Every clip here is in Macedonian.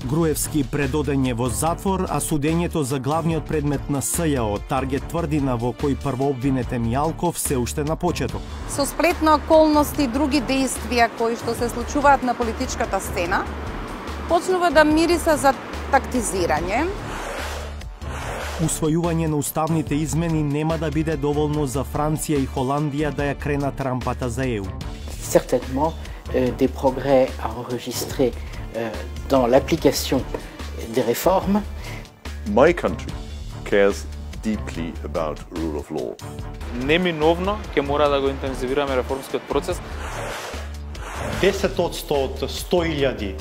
Груевски предоден е во затвор, а судењето за главниот предмет на СЈО, Таргет тврдина во кој првообвинет е Мијалков, се уште на почеток. Со сплет на околности и други действија кои што се случуваат на политичката сцена, почнува да мириса за тактизирање. Усвојување на уставните измени нема да биде доволно за Франција и Холандија да ја кренат рампата за ЕУ. Certainement des progrès à enregistrer dans l'application des réformes. My country cares deeply about rule of law. Неминовно ќе мора да го интензивираме реформскиот процес. 10% од 100.000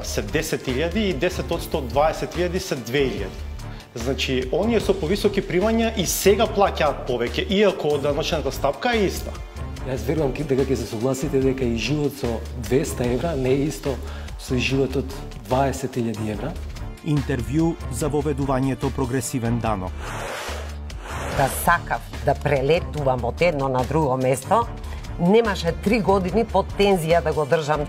се 10.000 и 10% од 20.000 се 2.000. Значи, оние со повисоки примања и сега плаќаат повеќе, иако даночната стапка е иста. Јас верувам дека ќе се согласите дека и живот со 200 евра не е исто со живот од 20.000 евра. Интервју за воведувањето прогресивен данок. Да сакав да прелетувам од едно на друго место, немаше 3 години под тензија да го држам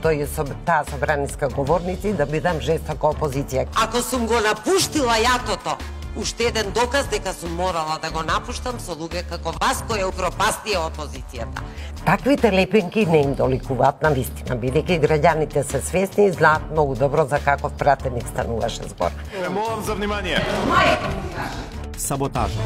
таа собраниска говорница и да бидам жестока опозиција. Ако сум го напуштила јатото, уште еден доказ дека сум морала да го напуштам со луѓе како вас кои упропастија опозицијата. Таквите лепенки не им доликуваат на вистина, бидејќи граѓаните се свесни и знаат многу добро за каков пратеник стануваше збор. Молам за внимание. Саботажа.